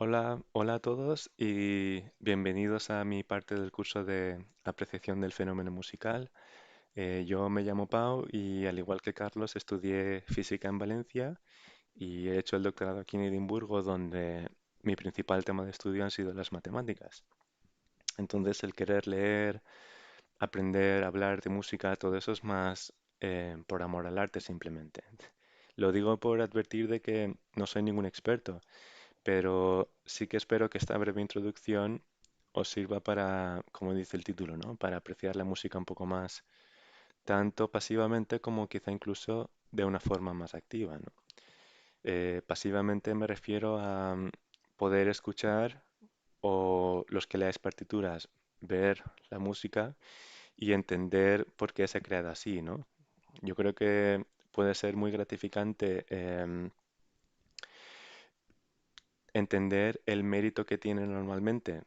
Hola, hola a todos y bienvenidos a mi parte del curso de apreciación del fenómeno musical. Yo me llamo Pau y al igual que Carlos estudié física en Valencia y he hecho el doctorado aquí en Edimburgo donde mi principal tema de estudio han sido las matemáticas. Entonces el querer leer, aprender, hablar de música, todo eso es más por amor al arte simplemente. Lo digo por advertir de que no soy ningún experto, pero sí que espero que esta breve introducción os sirva para, como dice el título, ¿no? Para apreciar la música un poco más, tanto pasivamente como quizá incluso de una forma más activa, ¿no? Pasivamente me refiero a poder escuchar o los que leáis partituras, ver la música y entender por qué se ha creado así, ¿no? Yo creo que puede ser muy gratificante entender el mérito que tiene normalmente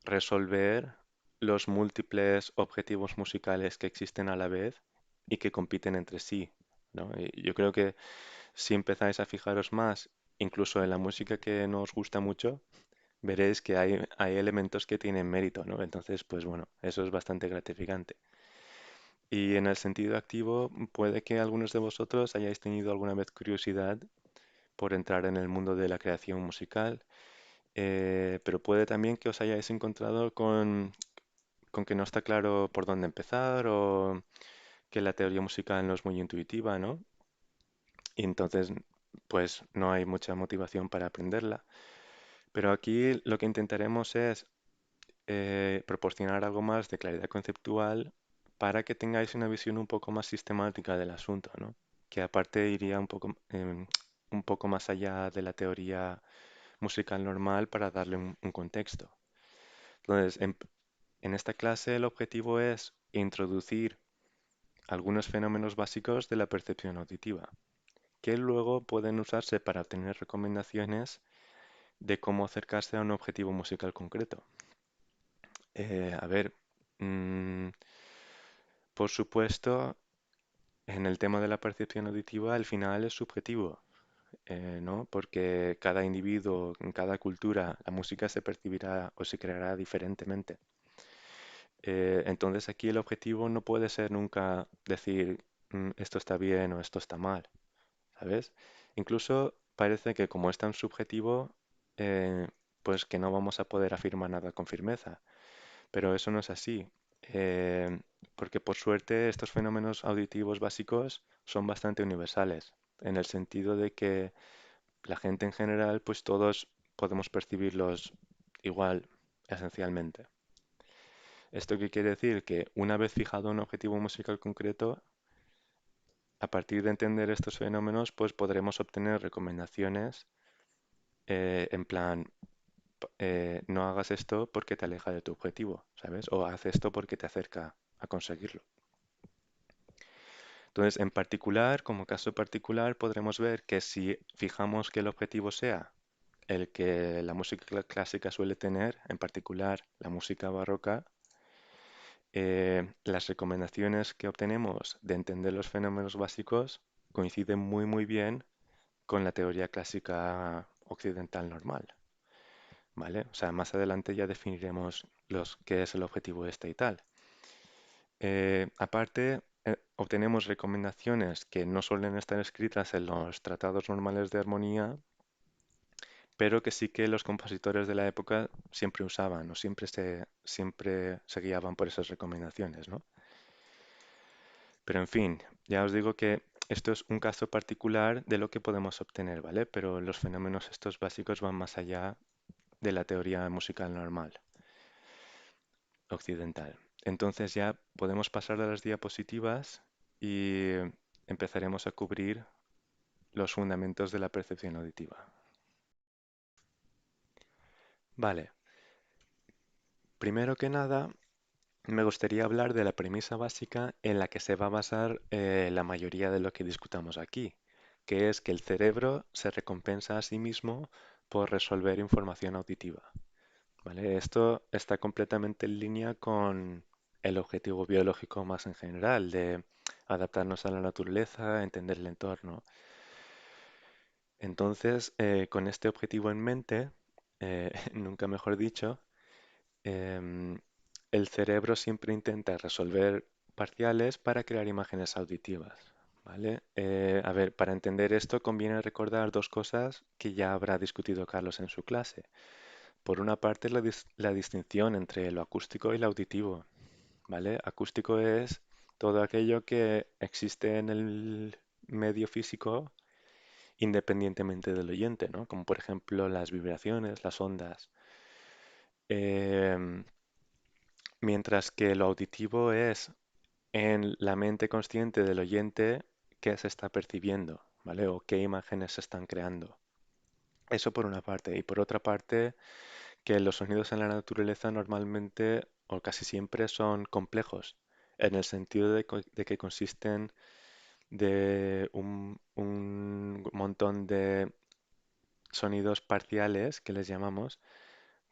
resolver los múltiples objetivos musicales que existen a la vez y que compiten entre sí, ¿no? Y yo creo que si empezáis a fijaros más, incluso en la música que no os gusta mucho, veréis que hay elementos que tienen mérito, ¿no? Entonces, pues bueno, eso es bastante gratificante. Y en el sentido activo, puede que algunos de vosotros hayáis tenido alguna vez curiosidad por entrar en el mundo de la creación musical, pero puede también que os hayáis encontrado con que no está claro por dónde empezar o que la teoría musical no es muy intuitiva, ¿no? Y entonces, pues no hay mucha motivación para aprenderla. Pero aquí lo que intentaremos es proporcionar algo más de claridad conceptual para que tengáis una visión un poco más sistemática del asunto, ¿no? Que aparte iría un poco más allá de la teoría musical normal para darle un contexto. Entonces, en esta clase el objetivo es introducir algunos fenómenos básicos de la percepción auditiva, que luego pueden usarse para obtener recomendaciones de cómo acercarse a un objetivo musical concreto. A ver, mm, por supuesto, en el tema de la percepción auditiva, al final es subjetivo, ¿no? Porque cada individuo, en cada cultura, la música se percibirá o se creará diferentemente. Entonces aquí el objetivo no puede ser nunca decir esto está bien o esto está mal. ¿Sabes? Incluso parece que como es tan subjetivo, eh, pues que no vamos a poder afirmar nada con firmeza, pero eso no es así, eh, porque por suerte estos fenómenos auditivos básicos son bastante universales, en el sentido de que la gente en general, pues todos podemos percibirlos igual, esencialmente. ¿Esto qué quiere decir? Que una vez fijado un objetivo musical concreto, a partir de entender estos fenómenos, pues podremos obtener recomendaciones en plan, no hagas esto porque te aleja de tu objetivo, ¿sabes? O haz esto porque te acerca a conseguirlo. Entonces, en particular, como caso particular, podremos ver que si fijamos que el objetivo sea el que la música clásica suele tener, en particular la música barroca, las recomendaciones que obtenemos de entender los fenómenos básicos coinciden muy bien con la teoría clásica occidental normal. ¿Vale? O sea, más adelante ya definiremos qué es el objetivo este y tal. Aparte, obtenemos recomendaciones que no suelen estar escritas en los tratados normales de armonía, pero que sí que los compositores de la época siempre usaban o siempre se guiaban por esas recomendaciones, ¿no? Pero en fin, ya os digo que esto es un caso particular de lo que podemos obtener, ¿vale? Pero los fenómenos estos básicos van más allá de la teoría musical normal occidental. Entonces ya podemos pasar a las diapositivas y empezaremos a cubrir los fundamentos de la percepción auditiva. Vale, primero que nada me gustaría hablar de la premisa básica en la que se va a basar la mayoría de lo que discutamos aquí, que es que el cerebro se recompensa a sí mismo por resolver información auditiva. ¿Vale? Esto está completamente en línea con el objetivo biológico más en general, de adaptarnos a la naturaleza, entender el entorno. Entonces, con este objetivo en mente, nunca mejor dicho, em, el cerebro siempre intenta resolver parciales para crear imágenes auditivas, ¿vale? A ver, para entender esto conviene recordar dos cosas que ya habrá discutido Carlos en su clase. Por una parte, la distinción entre lo acústico y lo auditivo, ¿vale? Acústico es todo aquello que existe en el medio físico independientemente del oyente, ¿no? Como por ejemplo las vibraciones, las ondas. Em, Mientras que lo auditivo es en la mente consciente del oyente qué se está percibiendo, ¿vale? O qué imágenes se están creando. Eso por una parte. Y por otra parte, que los sonidos en la naturaleza normalmente o casi siempre son complejos, en el sentido de que consisten de un montón de sonidos parciales que les llamamos,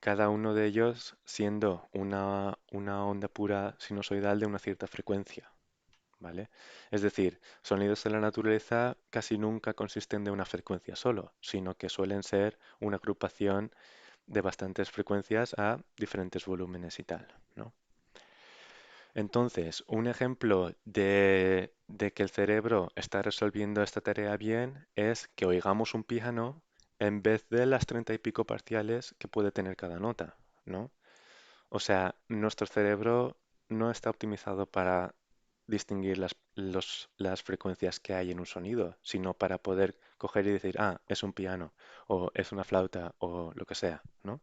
cada uno de ellos siendo una onda pura sinusoidal de una cierta frecuencia, ¿vale? Es decir, sonidos de la naturaleza casi nunca consisten de una frecuencia solo, sino que suelen ser una agrupación de bastantes frecuencias a diferentes volúmenes y tal, ¿no? Entonces, un ejemplo de que el cerebro está resolviendo esta tarea bien es que oigamos un piano en vez de las 30 y pico parciales que puede tener cada nota, ¿no? O sea, nuestro cerebro no está optimizado para distinguir las frecuencias que hay en un sonido, sino para poder coger y decir, ah, es un piano, o es una flauta, o lo que sea, ¿no?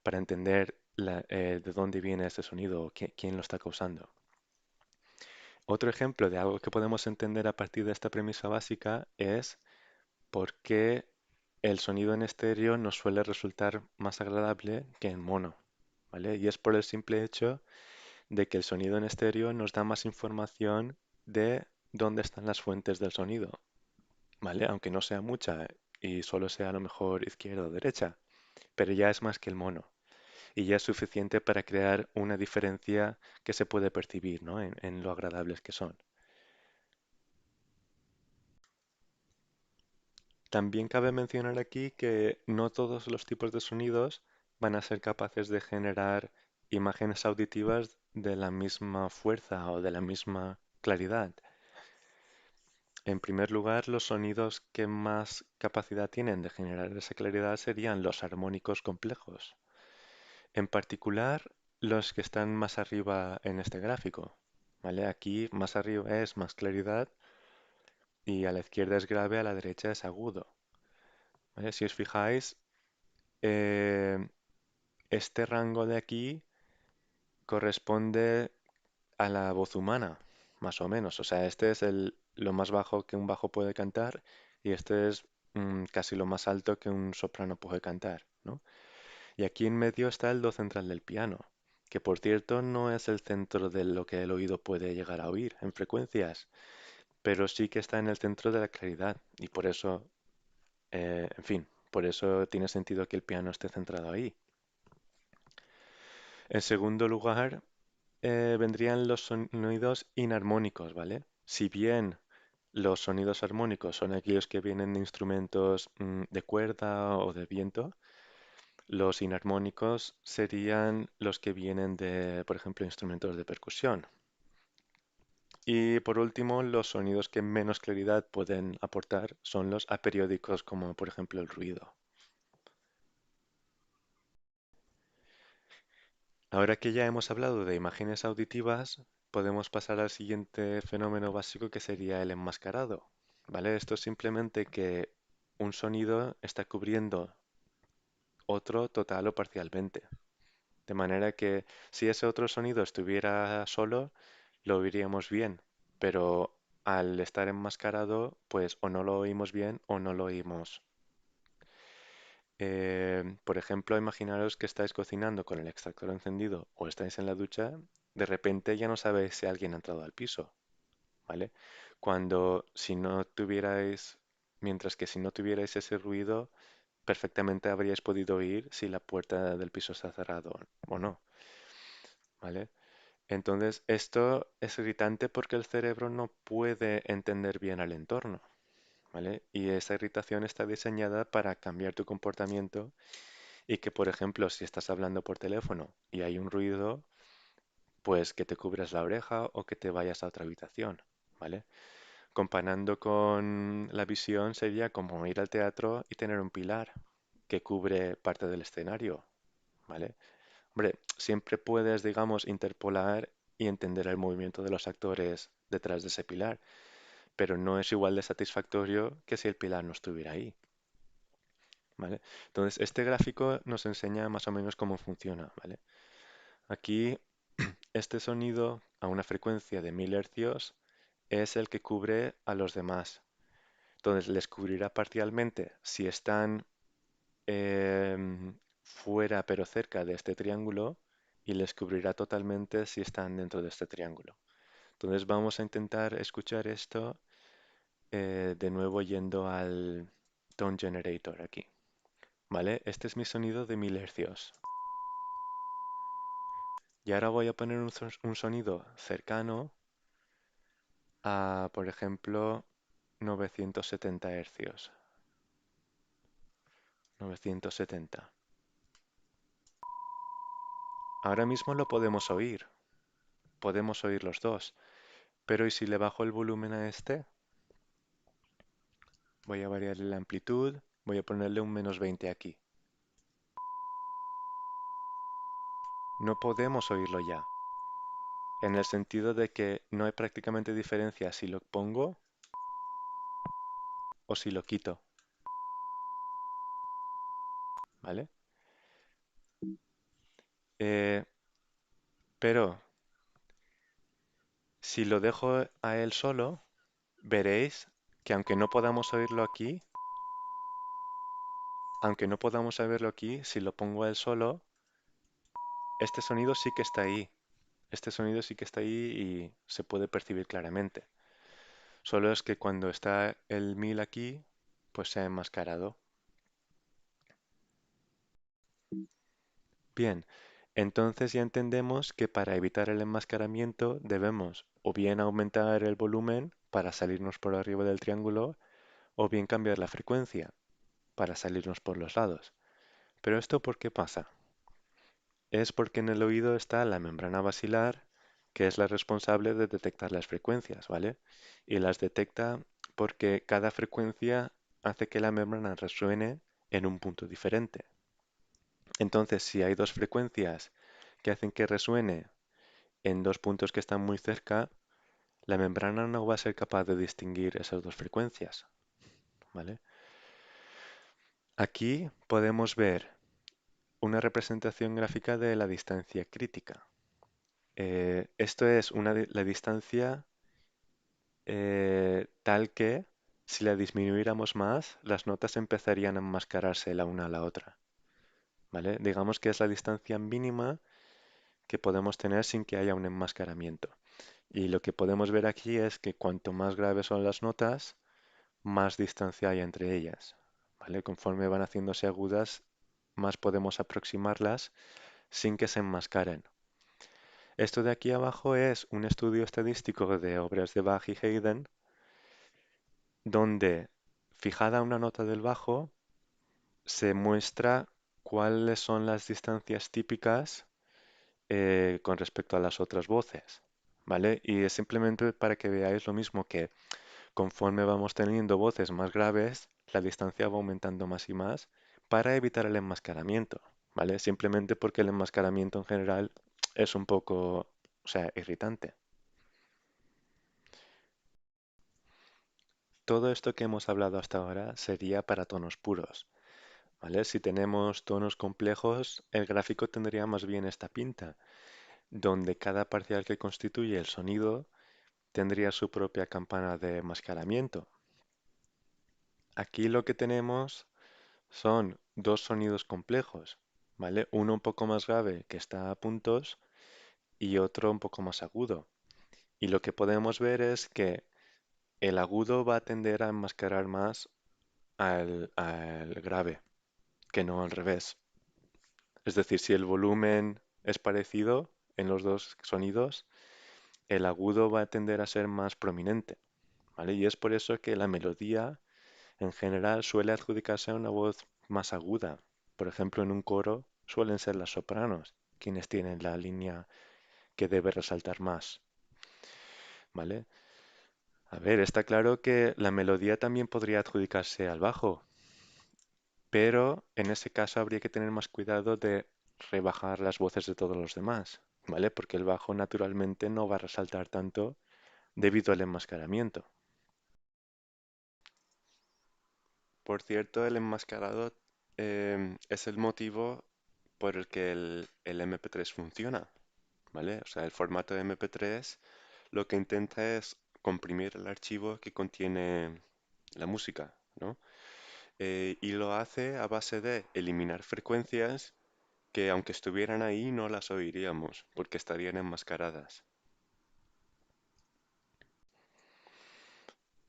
Para entender de dónde viene ese sonido o quién lo está causando. Otro ejemplo de algo que podemos entender a partir de esta premisa básica es por qué el sonido en estéreo nos suele resultar más agradable que en mono, ¿vale? Y es por el simple hecho de que el sonido en estéreo nos da más información de dónde están las fuentes del sonido, ¿vale? Aunque no sea mucha y solo sea a lo mejor izquierda o derecha, pero ya es más que el mono y ya es suficiente para crear una diferencia que se puede percibir, ¿no? En lo agradables que son. También cabe mencionar aquí que no todos los tipos de sonidos van a ser capaces de generar imágenes auditivas de la misma fuerza o de la misma claridad. En primer lugar, los sonidos que más capacidad tienen de generar esa claridad serían los armónicos complejos, en particular los que están más arriba en este gráfico. ¿Vale? Aquí más arriba es más claridad y a la izquierda es grave, a la derecha es agudo. ¿Vale? Si os fijáis, eh, este rango de aquí corresponde a la voz humana, más o menos. O sea, este es lo más bajo que un bajo puede cantar y este es casi lo más alto que un soprano puede cantar, ¿no? Y aquí en medio está el do central del piano, que por cierto no es el centro de lo que el oído puede llegar a oír en frecuencias, pero sí que está en el centro de la claridad y por eso, en fin, por eso tiene sentido que el piano esté centrado ahí. En segundo lugar, vendrían los sonidos inarmónicos, ¿vale? Si bien los sonidos armónicos son aquellos que vienen de instrumentos de cuerda o de viento, los inarmónicos serían los que vienen de, por ejemplo, instrumentos de percusión. Y por último, los sonidos que menos claridad pueden aportar son los aperiódicos, como por ejemplo el ruido. Ahora que ya hemos hablado de imágenes auditivas, podemos pasar al siguiente fenómeno básico que sería el enmascarado. ¿Vale? Esto es simplemente que un sonido está cubriendo otro total o parcialmente. De manera que si ese otro sonido estuviera solo, lo oiríamos bien, pero al estar enmascarado, pues o no lo oímos bien o no lo oímos. Por ejemplo, imaginaros que estáis cocinando con el extractor encendido o estáis en la ducha, de repente ya no sabéis si alguien ha entrado al piso, ¿vale? Cuando si no tuvierais, mientras que si no tuvierais ese ruido, perfectamente habríais podido oír si la puerta del piso está cerrado o no, ¿vale? Entonces, esto es irritante porque el cerebro no puede entender bien al entorno, ¿vale? Y esa irritación está diseñada para cambiar tu comportamiento y que, por ejemplo, si estás hablando por teléfono y hay un ruido, pues que te cubras la oreja o que te vayas a otra habitación, ¿vale? Comparando con la visión sería como ir al teatro y tener un pilar que cubre parte del escenario, ¿vale? Hombre, siempre puedes, digamos, interpolar y entender el movimiento de los actores detrás de ese pilar, pero no es igual de satisfactorio que si el pilar no estuviera ahí, ¿vale? Entonces, este gráfico nos enseña más o menos cómo funciona, ¿vale? Aquí, este sonido a una frecuencia de 1000 hercios es el que cubre a los demás. Entonces, les cubrirá parcialmente si están fuera pero cerca de este triángulo y les cubrirá totalmente si están dentro de este triángulo. Entonces vamos a intentar escuchar esto de nuevo yendo al Tone Generator aquí. ¿Vale? Este es mi sonido de 1000 hercios. Y ahora voy a poner un sonido cercano a, por ejemplo, 970 hercios. 970. Ahora mismo lo podemos oír los dos. Pero ¿y si le bajo el volumen a este? Voy a variarle la amplitud, voy a ponerle un -20 aquí. No podemos oírlo ya, en el sentido de que no hay prácticamente diferencia si lo pongo o si lo quito, ¿vale? Eh, pero si lo dejo a él solo, veréis que aunque no podamos oírlo aquí, si lo pongo a él solo, este sonido sí que está ahí. Este sonido sí que está ahí y se puede percibir claramente. Solo es que cuando está el 1000 aquí, pues se ha enmascarado. Bien, entonces ya entendemos que para evitar el enmascaramiento debemos o bien aumentar el volumen para salirnos por arriba del triángulo o bien cambiar la frecuencia para salirnos por los lados. Pero ¿esto por qué pasa? Es porque en el oído está la membrana basilar, que es la responsable de detectar las frecuencias, ¿vale? Y las detecta porque cada frecuencia hace que la membrana resuene en un punto diferente. Entonces, si hay dos frecuencias que hacen que resuene en dos puntos que están muy cerca, la membrana no va a ser capaz de distinguir esas dos frecuencias, ¿vale? Aquí podemos ver una representación gráfica de la distancia crítica. Esto es la distancia tal que si la disminuyéramos más, las notas empezarían a enmascararse la una a la otra, ¿vale? Digamos que es la distancia mínima que podemos tener sin que haya un enmascaramiento. Y lo que podemos ver aquí es que cuanto más graves son las notas, más distancia hay entre ellas, ¿vale? Conforme van haciéndose agudas, más podemos aproximarlas sin que se enmascaren. Esto de aquí abajo es un estudio estadístico de obras de Bach y Haydn, donde fijada una nota del bajo, se muestra cuáles son las distancias típicas con respecto a las otras voces, ¿vale? Y es simplemente para que veáis lo mismo que conforme vamos teniendo voces más graves, la distancia va aumentando más y más para evitar el enmascaramiento, ¿vale? Simplemente porque el enmascaramiento en general es un poco, o sea, irritante. Todo esto que hemos hablado hasta ahora sería para tonos puros, ¿vale? Si tenemos tonos complejos, el gráfico tendría más bien esta pinta, donde cada parcial que constituye el sonido tendría su propia campana de enmascaramiento. Aquí lo que tenemos son dos sonidos complejos, ¿vale? Uno un poco más grave que está a puntos y otro un poco más agudo. Y lo que podemos ver es que el agudo va a tender a enmascarar más al grave, que no al revés. Es decir, si el volumen es parecido en los dos sonidos, el agudo va a tender a ser más prominente, ¿vale? Y es por eso que la melodía en general suele adjudicarse a una voz más aguda. Por ejemplo, en un coro suelen ser las sopranos quienes tienen la línea que debe resaltar más, ¿vale? A ver, está claro que la melodía también podría adjudicarse al bajo, pero en ese caso habría que tener más cuidado de rebajar las voces de todos los demás, ¿vale? Porque el bajo naturalmente no va a resaltar tanto debido al enmascaramiento. Por cierto, el enmascarado es el motivo por el que el MP3 funciona, ¿vale? O sea, el formato de MP3 lo que intenta es comprimir el archivo que contiene la música, ¿no? Y lo hace a base de eliminar frecuencias que aunque estuvieran ahí no las oiríamos porque estarían enmascaradas.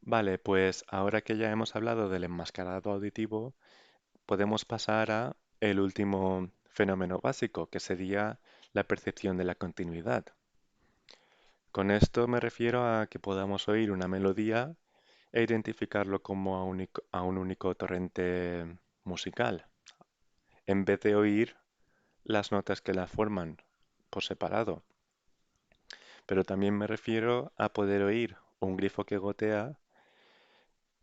Vale, pues ahora que ya hemos hablado del enmascarado auditivo, podemos pasar a el último fenómeno básico, que sería la percepción de la continuidad. Con esto me refiero a que podamos oír una melodía e identificarlo como a un único torrente musical, en vez de oír las notas que la forman por separado. Pero también me refiero a poder oír un grifo que gotea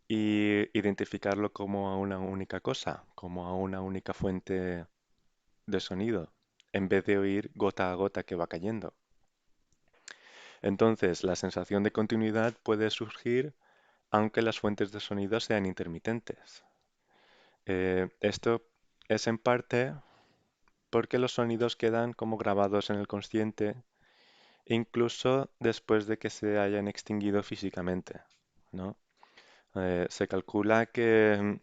y identificarlo como a una única cosa, como a una única fuente de sonido, en vez de oír gota a gota que va cayendo. Entonces, la sensación de continuidad puede surgir aunque las fuentes de sonido sean intermitentes. Esto es en parte porque los sonidos quedan como grabados en el consciente incluso después de que se hayan extinguido físicamente, ¿no? Se calcula que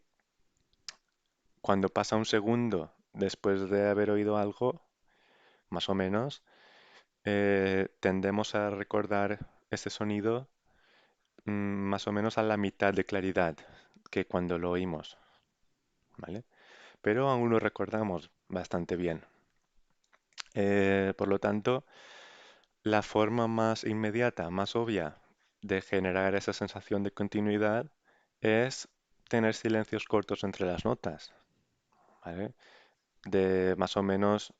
cuando pasa un segundo después de haber oído algo, más o menos, tendemos a recordar ese sonido más o menos a la mitad de claridad que cuando lo oímos, ¿vale? Pero aún lo recordamos bastante bien. Por lo tanto, la forma más inmediata, más obvia de generar esa sensación de continuidad es tener silencios cortos entre las notas, ¿vale? De más o menos,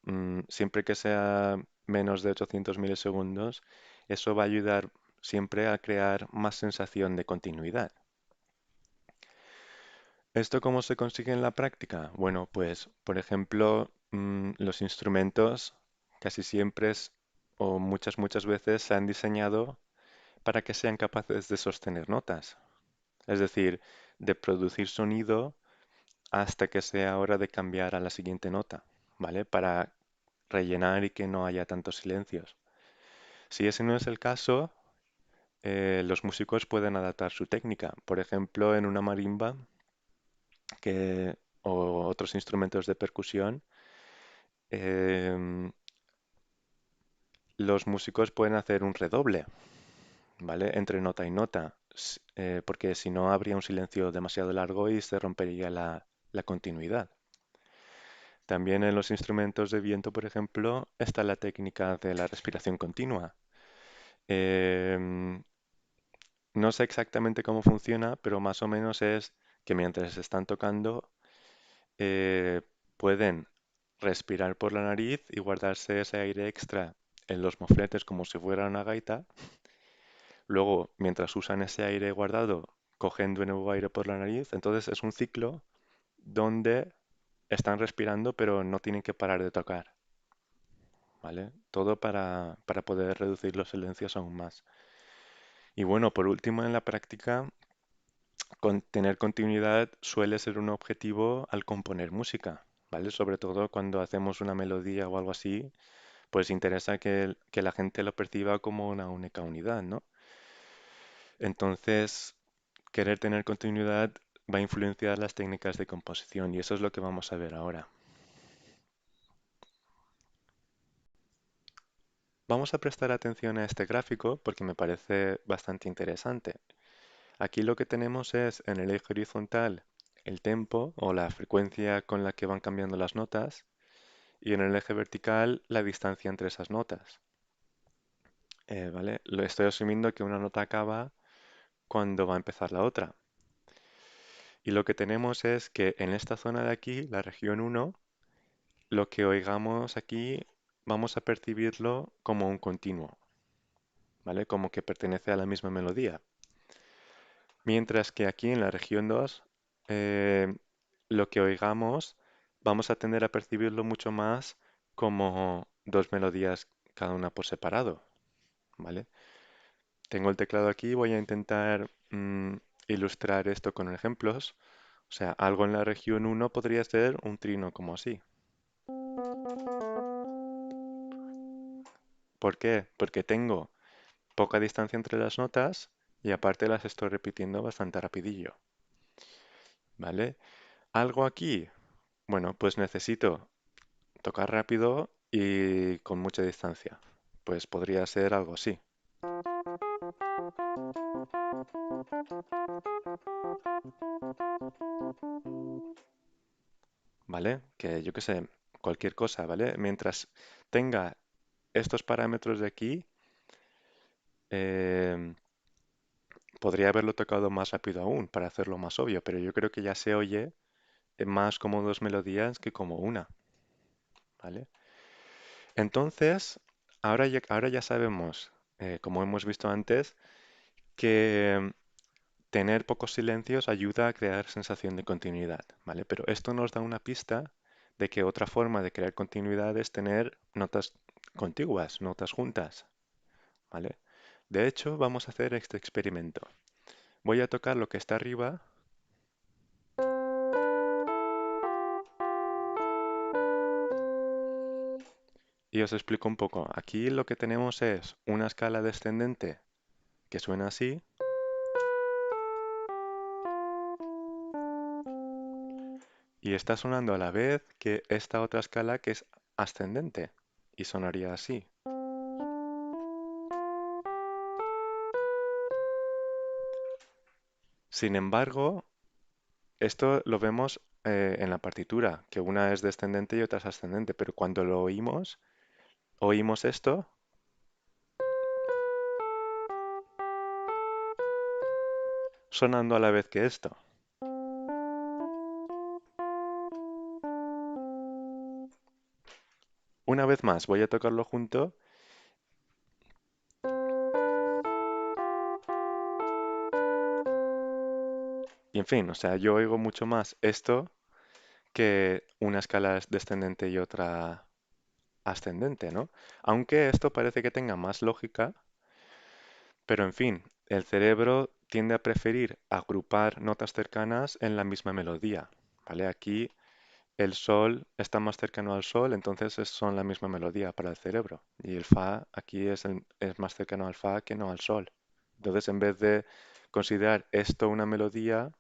siempre que sea menos de 800 milisegundos, eso va a ayudar siempre a crear más sensación de continuidad. ¿Esto cómo se consigue en la práctica? Bueno, pues, por ejemplo, los instrumentos casi siempre o muchas veces se han diseñado para que sean capaces de sostener notas, es decir, de producir sonido hasta que sea hora de cambiar a la siguiente nota, ¿vale? Para rellenar y que no haya tantos silencios. Si ese no es el caso, los músicos pueden adaptar su técnica. Por ejemplo, en una marimba o otros instrumentos de percusión, em, los músicos pueden hacer un redoble, ¿vale? Entre nota y nota, porque si no habría un silencio demasiado largo y se rompería la continuidad. También en los instrumentos de viento, por ejemplo, está la técnica de la respiración continua. Em, no sé exactamente cómo funciona, pero más o menos es que mientras están tocando, eh, pueden respirar por la nariz y guardarse ese aire extra en los mofletes como si fuera una gaita. Luego, mientras usan ese aire guardado, cogen de nuevo aire por la nariz. Entonces es un ciclo donde están respirando, pero no tienen que parar de tocar, ¿vale? Todo para poder reducir los silencios aún más. Y bueno, por último, en la práctica, tener continuidad suele ser un objetivo al componer música, ¿vale? Sobre todo cuando hacemos una melodía o algo así, pues interesa que la gente lo perciba como una única unidad, ¿no? Entonces, querer tener continuidad va a influenciar las técnicas de composición y eso es lo que vamos a ver ahora. Vamos a prestar atención a este gráfico porque me parece bastante interesante. Aquí lo que tenemos es en el eje horizontal el tempo o la frecuencia con la que van cambiando las notas y en el eje vertical la distancia entre esas notas. ¿Vale? Lo estoy asumiendo que una nota acaba cuando va a empezar la otra. Y lo que tenemos es que en esta zona de aquí, la región 1, lo que oigamos aquí vamos a percibirlo como un continuo, ¿vale? Como que pertenece a la misma melodía. Mientras que aquí en la región 2, eh, lo que oigamos vamos a tender a percibirlo mucho más como dos melodías cada una por separado, ¿vale? Tengo el teclado aquí, voy a intentar ilustrar esto con ejemplos. O sea, algo en la región 1 podría ser un trino como así. ¿Por qué? Porque tengo poca distancia entre las notas y aparte las estoy repitiendo bastante rapidillo, ¿vale? Algo aquí, bueno, pues necesito tocar rápido y con mucha distancia. Pues podría ser algo así, ¿vale? Que yo qué sé, cualquier cosa, ¿vale? Mientras tenga estos parámetros de aquí, em, podría haberlo tocado más rápido aún para hacerlo más obvio, pero yo creo que ya se oye más como dos melodías que como una, ¿vale? Entonces, ahora ya sabemos, como hemos visto antes, que tener pocos silencios ayuda a crear sensación de continuidad, ¿vale? Pero esto nos da una pista de que otra forma de crear continuidad es tener notas contiguas, notas juntas, ¿vale? De hecho, vamos a hacer este experimento. Voy a tocar lo que está arriba y os explico un poco. Aquí lo que tenemos es una escala descendente que suena así y está sonando a la vez que esta otra escala que es ascendente y sonaría así. Sin embargo, esto lo vemos en la partitura, que una es descendente y otra es ascendente, pero cuando lo oímos, oímos esto sonando a la vez que esto. Una vez más, voy a tocarlo junto y en fin, o sea, yo oigo mucho más esto que una escala es descendente y otra ascendente, ¿no? Aunque esto parece que tenga más lógica, pero en fin, el cerebro tiende a preferir agrupar notas cercanas en la misma melodía, ¿vale? Aquí el sol está más cercano al sol, entonces son la misma melodía para el cerebro. Y el fa aquí es más cercano al fa que no al sol. Entonces, en vez de considerar esto una melodía,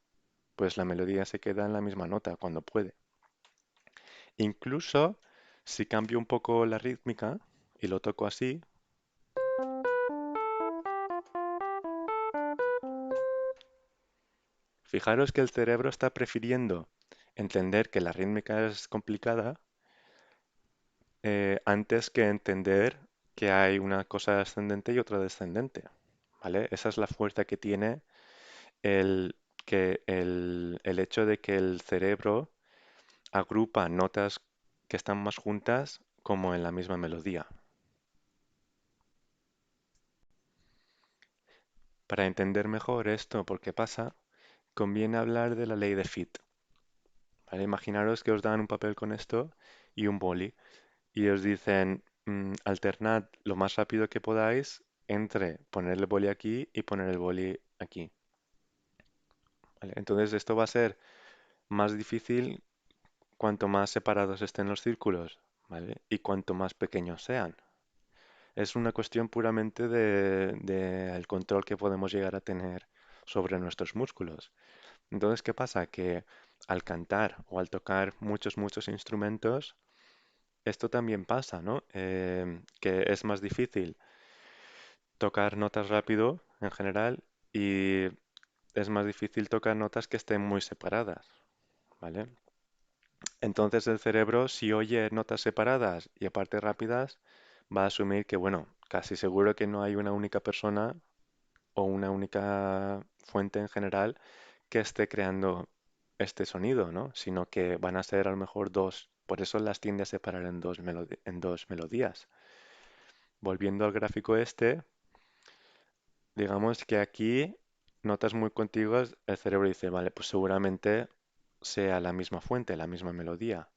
pues la melodía se queda en la misma nota cuando puede. Incluso si cambio un poco la rítmica y lo toco así, fijaros que el cerebro está prefiriendo entender que la rítmica es complicada antes que entender que hay una cosa ascendente y otra descendente, ¿vale? Esa es la fuerza que tiene el, el hecho de que el cerebro agrupa notas que están más juntas como en la misma melodía. Para entender mejor esto, por qué pasa, conviene hablar de la ley de Fitt, ¿vale? Imaginaros que os dan un papel con esto y un boli y os dicen alternad lo más rápido que podáis entre poner el boli aquí y poner el boli aquí, ¿vale? Entonces esto va a ser más difícil cuanto más separados estén los círculos, ¿vale? Y cuanto más pequeños sean. Es una cuestión puramente de el control que podemos llegar a tener sobre nuestros músculos. Entonces, ¿qué pasa? Que al cantar o al tocar muchos instrumentos, esto también pasa, ¿no? Que es más difícil tocar notas rápido en general y es más difícil tocar notas que estén muy separadas, ¿vale? Entonces el cerebro, si oye notas separadas y aparte rápidas, va a asumir que, bueno, casi seguro que no hay una única persona o una única fuente en general que esté creando este sonido, ¿no? Sino que van a ser a lo mejor dos Por eso las tiende a separar en en dos melodías. Volviendo al gráfico este, digamos que aquí, notas muy contiguas, el cerebro dice, vale, pues seguramente sea la misma fuente, la misma melodía.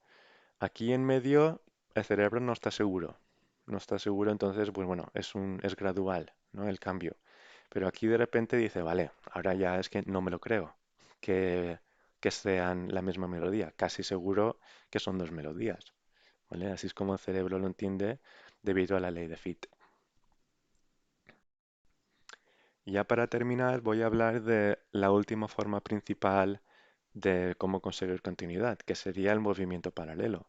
Aquí en medio, el cerebro no está seguro. No está seguro, entonces, pues bueno, es gradual, ¿no? El cambio. Pero aquí de repente dice, vale, ahora ya es que no me lo creo, que, que sean la misma melodía. Casi seguro que son dos melodías, ¿vale? Así es como el cerebro lo entiende debido a la ley de Fitt. Y ya para terminar, voy a hablar de la última forma principal de cómo conseguir continuidad, que sería el movimiento paralelo,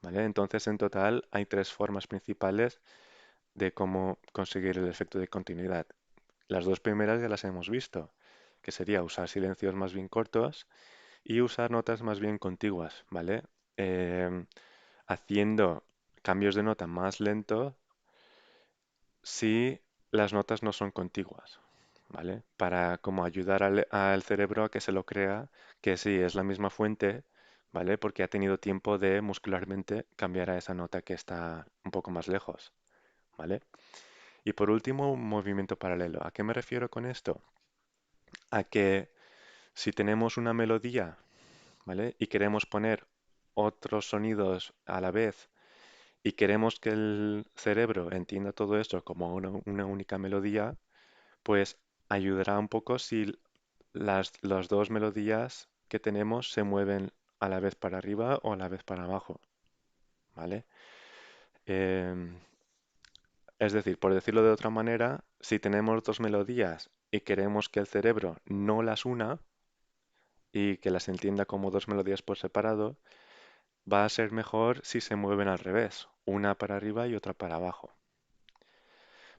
¿vale? Entonces, en total, hay tres formas principales de cómo conseguir el efecto de continuidad. Las dos primeras ya las hemos visto, que sería usar silencios más bien cortos y usar notas más bien contiguas, ¿vale? Em, Haciendo cambios de nota más lento si las notas no son contiguas, ¿vale? Para como ayudar al cerebro a que se lo crea que sí, es la misma fuente, ¿vale? Porque ha tenido tiempo de muscularmente cambiar a esa nota que está un poco más lejos, ¿vale? Y por último, un movimiento paralelo. ¿A qué me refiero con esto? A que si tenemos una melodía, ¿vale? Y queremos poner otros sonidos a la vez y queremos que el cerebro entienda todo esto como una única melodía, pues ayudará un poco si las dos melodías que tenemos se mueven a la vez para arriba o a la vez para abajo, ¿vale? Em, es decir, por decirlo de otra manera, si tenemos dos melodías y queremos que el cerebro no las una y que las entienda como dos melodías por separado, va a ser mejor si se mueven al revés, una para arriba y otra para abajo.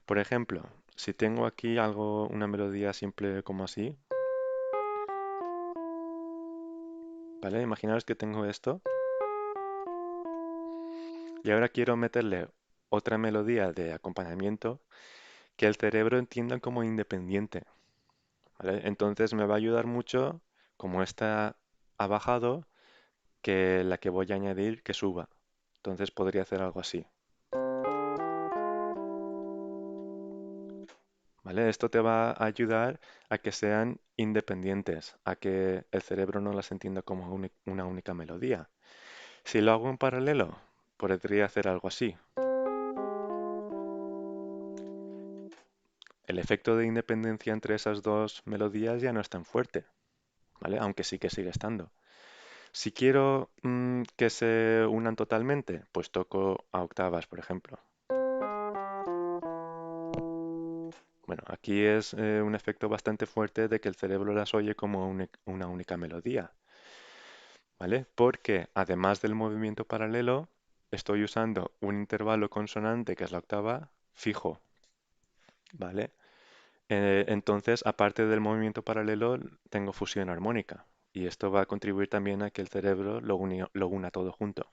Por ejemplo, si tengo aquí una melodía simple como así, ¿vale? Imaginaos que tengo esto y ahora quiero meterle otra melodía de acompañamiento que el cerebro entienda como independiente, ¿vale? Entonces me va a ayudar mucho, como esta ha bajado, que la que voy a añadir que suba. Entonces podría hacer algo así, ¿vale? Esto te va a ayudar a que sean independientes, a que el cerebro no las entienda como una única melodía. Si lo hago en paralelo, podría hacer algo así. El efecto de independencia entre esas dos melodías ya no es tan fuerte, ¿vale? Aunque sí que sigue estando. Si quiero que se unan totalmente, pues toco a octavas, por ejemplo. Bueno, aquí es un efecto bastante fuerte de que el cerebro las oye como una única melodía, ¿vale? Porque además del movimiento paralelo, estoy usando un intervalo consonante, que es la octava, fijo, ¿vale? Entonces, aparte del movimiento paralelo, tengo fusión armónica y esto va a contribuir también a que el cerebro lo una todo junto.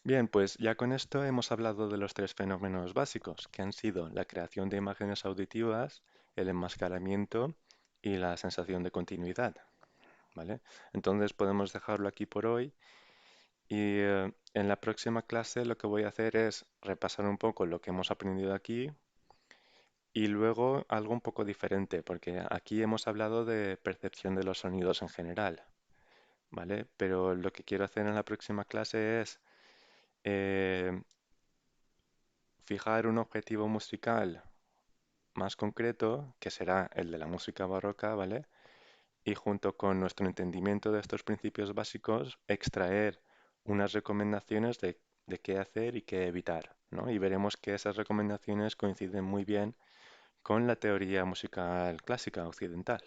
Bien, pues ya con esto hemos hablado de los tres fenómenos básicos, que han sido la creación de imágenes auditivas, el enmascaramiento y la sensación de continuidad, ¿vale? Entonces podemos dejarlo aquí por hoy y en la próxima clase lo que voy a hacer es repasar un poco lo que hemos aprendido aquí y luego algo un poco diferente, porque aquí hemos hablado de percepción de los sonidos en general, ¿vale? Pero lo que quiero hacer en la próxima clase es eh, fijar un objetivo musical más concreto, que será el de la música barroca, ¿vale? Y junto con nuestro entendimiento de estos principios básicos, extraer unas recomendaciones de qué hacer y qué evitar, ¿no? Y veremos que esas recomendaciones coinciden muy bien con la teoría musical clásica occidental,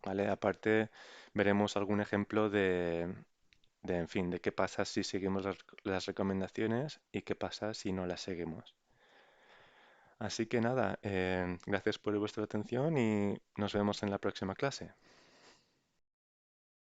¿vale? Aparte, veremos algún ejemplo en fin, de qué pasa si seguimos las recomendaciones y qué pasa si no las seguimos. Así que nada, gracias por vuestra atención y nos vemos en la próxima clase.